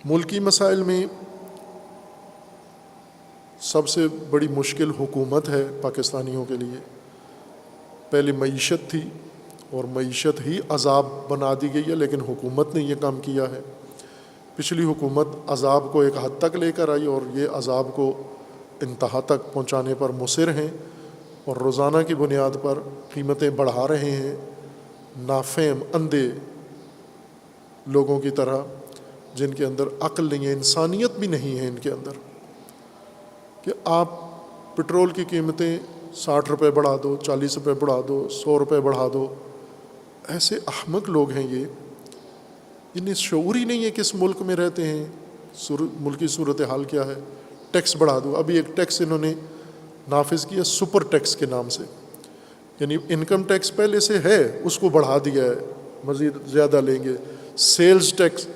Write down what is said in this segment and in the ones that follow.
ملکی مسائل میں سب سے بڑی مشکل حکومت ہے پاکستانیوں کے لیے۔ پہلے معیشت تھی اور معیشت ہی عذاب بنا دی گئی ہے، لیکن حکومت نے یہ کام کیا ہے۔ پچھلی حکومت عذاب کو ایک حد تک لے کر آئی اور یہ عذاب کو انتہا تک پہنچانے پر مصر ہیں، اور روزانہ کی بنیاد پر قیمتیں بڑھا رہے ہیں، نافہم اندھے لوگوں کی طرح جن کے اندر عقل نہیں ہے، انسانیت بھی نہیں ہے ان کے اندر، کہ آپ پٹرول کی قیمتیں 60 روپے بڑھا دو، 40 روپے بڑھا دو، 100 روپے بڑھا دو۔ ایسے احمق لوگ ہیں یہ، انہیں شعور ہی نہیں ہے کس ملک میں رہتے ہیں، ملک کی صورتحال کیا ہے۔ ٹیکس بڑھا دو، ابھی ایک ٹیکس انہوں نے نافذ کیا سپر ٹیکس کے نام سے، یعنی انکم ٹیکس پہلے سے ہے اس کو بڑھا دیا ہے، مزید زیادہ لیں گے۔ سیلز ٹیکس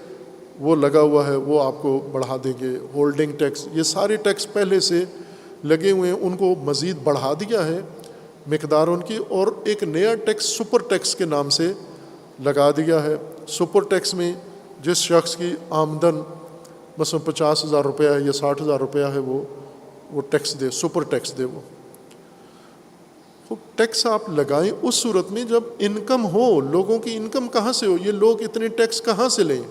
وہ لگا ہوا ہے، وہ آپ کو بڑھا دیں گے۔ ہولڈنگ ٹیکس، یہ سارے ٹیکس پہلے سے لگے ہوئے ہیں، ان کو مزید بڑھا دیا ہے مقدار ان کی، اور ایک نیا ٹیکس سپر ٹیکس کے نام سے لگا دیا ہے۔ سپر ٹیکس میں جس شخص کی آمدن مثلا 50,000 روپیہ ہے یا 60,000 روپیہ ہے وہ ٹیکس دے، سپر ٹیکس دے۔ وہ ٹیکس آپ لگائیں اس صورت میں جب انکم ہو، لوگوں کی انکم کہاں سے ہو، یہ لوگ اتنے ٹیکس کہاں سے لیں؟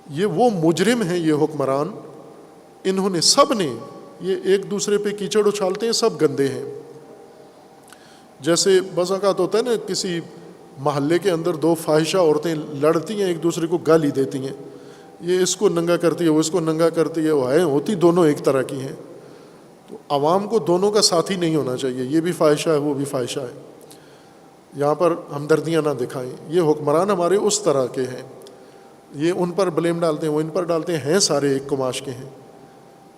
یہ وہ مجرم ہیں، یہ حکمران، انہوں نے سب نے، یہ ایک دوسرے پہ کیچڑ اچھالتے ہیں، سب گندے ہیں۔ جیسے بعض اوقات ہوتا ہے نا، کسی محلے کے اندر دو فاحشہ عورتیں لڑتی ہیں، ایک دوسرے کو گالی دیتی ہیں، یہ اس کو ننگا کرتی ہے، وہ اس کو ننگا کرتی ہے، وہ ہوتی دونوں ایک طرح کی ہیں۔ تو عوام کو دونوں کا ساتھی نہیں ہونا چاہیے، یہ بھی فاحشہ ہے وہ بھی فاحشہ ہے، یہاں پر ہمدردیاں نہ دکھائیں۔ یہ حکمران ہمارے اس طرح کے ہیں، یہ ان پر بلیم ڈالتے ہیں، وہ ان پر ڈالتے ہیں سارے ایک کماش کے ہیں۔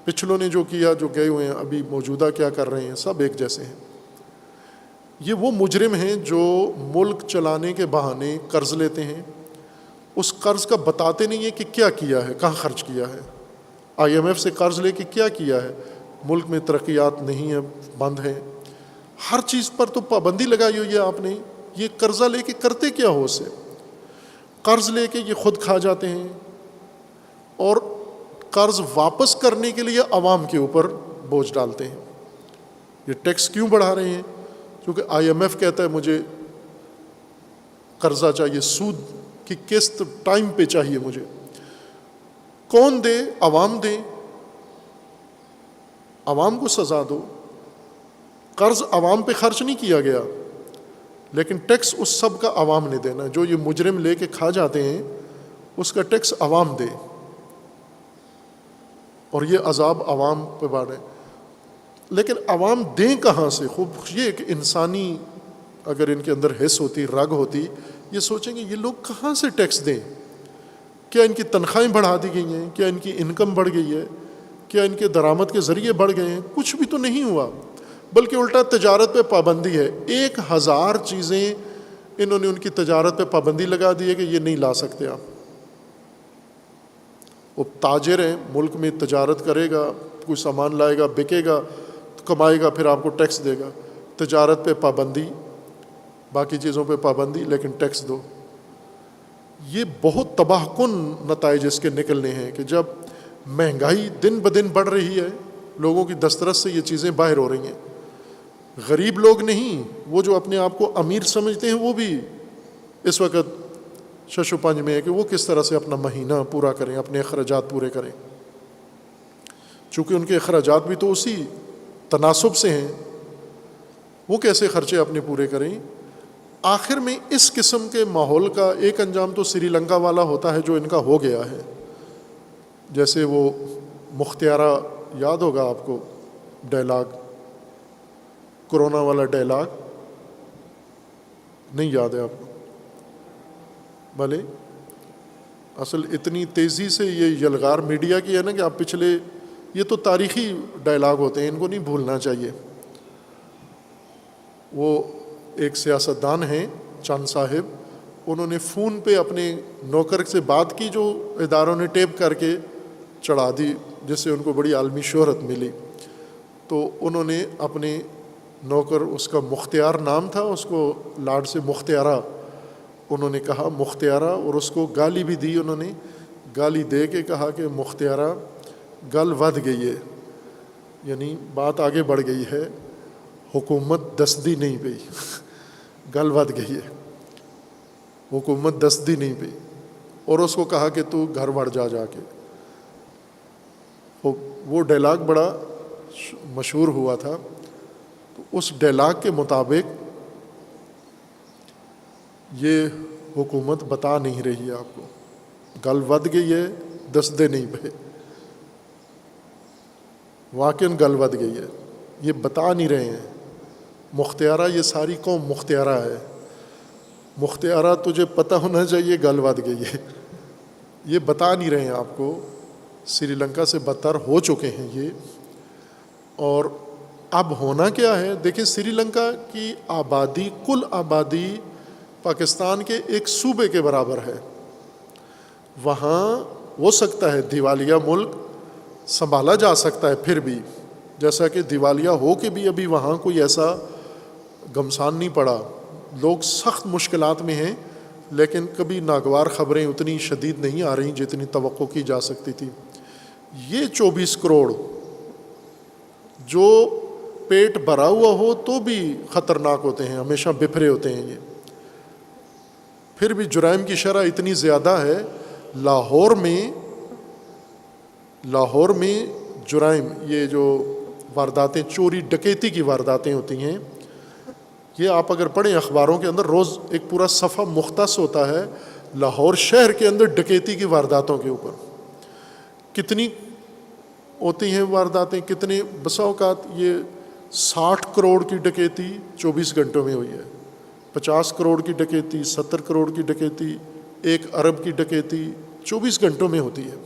پچھلوں نے جو کیا، جو گئے ہوئے ہیں، ابھی موجودہ کیا کر رہے ہیں، سب ایک جیسے ہیں۔ یہ وہ مجرم ہیں جو ملک چلانے کے بہانے قرض لیتے ہیں، اس قرض کا بتاتے نہیں ہیں کہ کیا کیا ہے، کہاں خرچ کیا ہے۔ IMF سے قرض لے کے کیا ہے؟ ملک میں ترقیات نہیں ہیں، بند ہیں، ہر چیز پر تو پابندی لگائی ہوئی ہے آپ نے۔ یہ قرضہ لے کے کرتے کیا ہو؟ اسے قرض لے کے یہ خود کھا جاتے ہیں، اور قرض واپس کرنے کے لیے عوام کے اوپر بوجھ ڈالتے ہیں۔ یہ ٹیکس کیوں بڑھا رہے ہیں؟ کیونکہ IMF کہتا ہے مجھے قرضہ چاہیے، سود کی قسط ٹائم پہ چاہیے مجھے۔ کون دے؟ عوام دے، عوام کو سزا دو۔ قرض عوام پہ خرچ نہیں کیا گیا، لیکن ٹیکس اس سب کا عوام نے دینا ہے۔ جو یہ مجرم لے کے کھا جاتے ہیں اس کا ٹیکس عوام دے، اور یہ عذاب عوام پہ بڑھے۔ لیکن عوام دیں کہاں سے؟ خوب یہ کہ انسانی اگر ان کے اندر حس ہوتی، رگ ہوتی، یہ سوچیں گے یہ لوگ کہاں سے ٹیکس دیں؟ کیا ان کی تنخواہیں بڑھا دی گئی ہیں؟ کیا ان کی انکم بڑھ گئی ہے؟ کیا ان کے درآمد کے ذریعے بڑھ گئے ہیں؟ کچھ بھی تو نہیں ہوا، بلکہ الٹا تجارت پہ پابندی ہے۔ 1000 چیزیں انہوں نے ان کی تجارت پہ پابندی لگا دی ہے کہ یہ نہیں لا سکتے آپ۔ وہ تاجر ہیں، ملک میں تجارت کرے گا، کوئی سامان لائے گا، بکے گا، کمائے گا، پھر آپ کو ٹیکس دے گا۔ تجارت پہ پابندی، باقی چیزوں پہ پابندی، لیکن ٹیکس دو۔ یہ بہت تباہ کن نتائج اس کے نکلنے ہیں کہ جب مہنگائی دن بدن بڑھ رہی ہے، لوگوں کی دسترس سے یہ چیزیں باہر ہو رہی ہیں۔ غریب لوگ نہیں، وہ جو اپنے آپ کو امیر سمجھتے ہیں، وہ بھی اس وقت شش و پنج میں ہے کہ وہ کس طرح سے اپنا مہینہ پورا کریں، اپنے اخراجات پورے کریں، چونکہ ان کے اخراجات بھی تو اسی تناسب سے ہیں، وہ کیسے خرچے اپنے پورے کریں۔ آخر میں اس قسم کے ماحول کا ایک انجام تو سری لنکا والا ہوتا ہے جو ان کا ہو گیا ہے۔ جیسے وہ مختیارہ، یاد ہوگا آپ کو ڈائلاگ، کرونا والا ڈائلاگ، نہیں یاد ہے آپ کو؟ بھلے اصل اتنی تیزی سے یہ یلغار میڈیا کی ہے نا کہ آپ پچھلے، یہ تو تاریخی ڈائلاگ ہوتے ہیں، ان کو نہیں بھولنا چاہیے۔ وہ ایک سیاستدان ہیں چند صاحب، انہوں نے فون پہ اپنے نوکر سے بات کی جو اداروں نے ٹیپ کر کے چڑھا دی، جس سے ان کو بڑی عالمی شہرت ملی۔ تو انہوں نے اپنے نوکر، اس کا مختیار نام تھا، اس کو لاڈ سے مختیارہ انہوں نے کہا، مختیارہ، اور اس کو گالی بھی دی انہوں نے، گالی دے کے کہا کہ مختیارہ گل ود گئی ہے، یعنی بات آگے بڑھ گئی ہے، حکومت دستی نہیں پئی گل ود گئی ہے، حکومت دستی نہیں پئی، اور اس کو کہا کہ تو گھر بڑھ جا کے۔ وہ ڈائلاگ بڑا مشہور ہوا تھا، تو اس ڈائلاگ کے مطابق یہ حکومت بتا نہیں رہی ہے آپ کو، گل ود گئی ہے، دستے نہیں پے، واقعاً گل ود گئی ہے، یہ بتا نہیں رہے ہیں۔ مختیارہ، یہ ساری قوم مختیارہ ہے، مختیارہ تجھے پتہ ہونا چاہیے گل ود گئی ہے، یہ بتا نہیں رہے ہیں آپ کو۔ سری لنکا سے بدتر ہو چکے ہیں یہ، اور اب ہونا کیا ہے؟ دیکھیں، سری لنکا کی آبادی، کل آبادی پاکستان کے ایک صوبے کے برابر ہے۔ وہاں ہو سکتا ہے دیوالیہ ملک سنبھالا جا سکتا ہے، پھر بھی جیسا کہ دیوالیہ ہو کے بھی ابھی وہاں کوئی ایسا گھمسان نہیں پڑا، لوگ سخت مشکلات میں ہیں، لیکن کبھی ناگوار خبریں اتنی شدید نہیں آ رہی جتنی توقع کی جا سکتی تھی۔ یہ 24 کروڑ جو پیٹ بھرا ہوا ہو تو بھی خطرناک ہوتے ہیں، ہمیشہ بپھرے ہوتے ہیں یہ، پھر بھی جرائم کی شرح اتنی زیادہ ہے۔ لاہور میں جرائم، یہ جو وارداتیں، چوری ڈکیتی کی وارداتیں ہوتی ہیں، یہ آپ اگر پڑھیں اخباروں کے اندر، روز ایک پورا صفحہ مختص ہوتا ہے لاہور شہر کے اندر ڈکیتی کی وارداتوں کے اوپر۔ کتنی ہوتی ہیں وارداتیں، کتنے بسا اوقات یہ 60 کروڑ کی ڈکیتی 24 گھنٹوں میں ہوئی ہے، 50 کروڑ کی ڈکیتی، 70 کروڑ کی ڈکیتی، 1 ارب کی ڈکیتی 24 گھنٹوں میں ہوتی ہے۔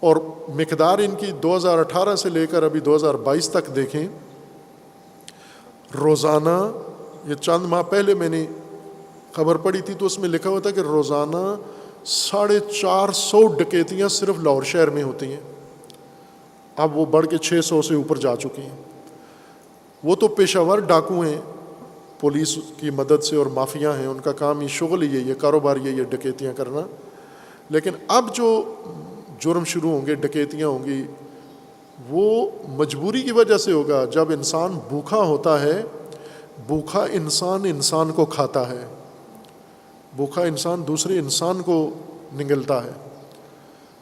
اور مقدار ان کی 2018 سے لے کر ابھی 2022 تک دیکھیں، روزانہ، یہ چند ماہ پہلے میں نے خبر پڑھی تھی تو اس میں لکھا ہوا تھا کہ روزانہ 450 ڈکیتیاں صرف لاہور شہر میں ہوتی ہیں، اب وہ بڑھ کے 600 سے اوپر جا چکی ہیں۔ وہ تو پیشہ ور ڈاکو ہیں، پولیس کی مدد سے، اور مافیا ہیں، ان کا کام ہی، شغل ہی ہے، یہ کاروبار یہ ڈکیتیاں کرنا۔ لیکن اب جو جرم شروع ہوں گے، ڈکیتیاں ہوں گی، وہ مجبوری کی وجہ سے ہوگا۔ جب انسان بھوکا ہوتا ہے، بھوکا انسان کو کھاتا ہے، بھوکا انسان دوسرے انسان کو نگلتا ہے۔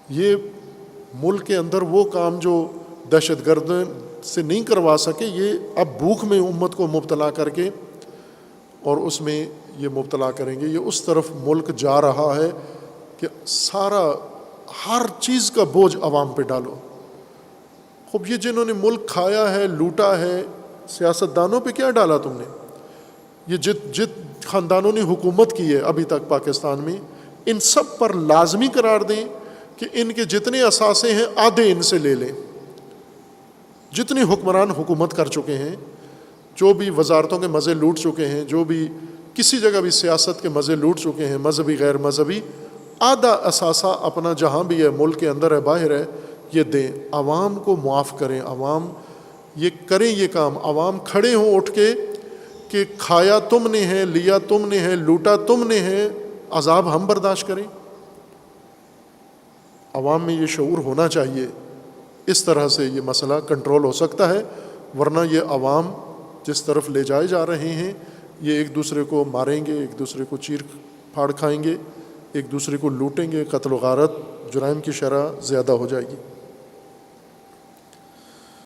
یہ ملک کے اندر وہ کام جو دہشت گرد سے نہیں کروا سکے، یہ اب بھوک میں امت کو مبتلا کر کے اور اس میں یہ مبتلا کریں گے۔ یہ اس طرف ملک جا رہا ہے کہ سارا، ہر چیز کا بوجھ عوام پہ ڈالو۔ خوب یہ جنہوں نے ملک کھایا ہے، لوٹا ہے، سیاستدانوں پہ کیا ڈالا تم نے؟ یہ جت خاندانوں نے حکومت کی ہے ابھی تک پاکستان میں، ان سب پر لازمی قرار دیں کہ ان کے جتنے اثاثے ہیں آدھے ان سے لے لیں۔ جتنے حکمران حکومت کر چکے ہیں، جو بھی وزارتوں کے مزے لوٹ چکے ہیں، جو بھی کسی جگہ بھی سیاست کے مزے لوٹ چکے ہیں، مذہبی غیر مذہبی، آدھا اثاثہ اپنا جہاں بھی ہے، ملک کے اندر ہے باہر ہے، یہ دیں، عوام کو معاف کریں۔ عوام یہ کریں، یہ کام عوام کھڑے ہوں اٹھ کے کہ کھایا تم نے ہے، لیا تم نے ہے، لوٹا تم نے ہے، عذاب ہم برداشت کریں۔ عوام میں یہ شعور ہونا چاہیے، اس طرح سے یہ مسئلہ کنٹرول ہو سکتا ہے، ورنہ یہ عوام جس طرف لے جائے جا رہے ہیں، یہ ایک دوسرے کو ماریں گے، ایک دوسرے کو چیر پھاڑ کھائیں گے، ایک دوسرے کو لوٹیں گے، قتل و غارت، جرائم کی شرح زیادہ ہو جائے گی۔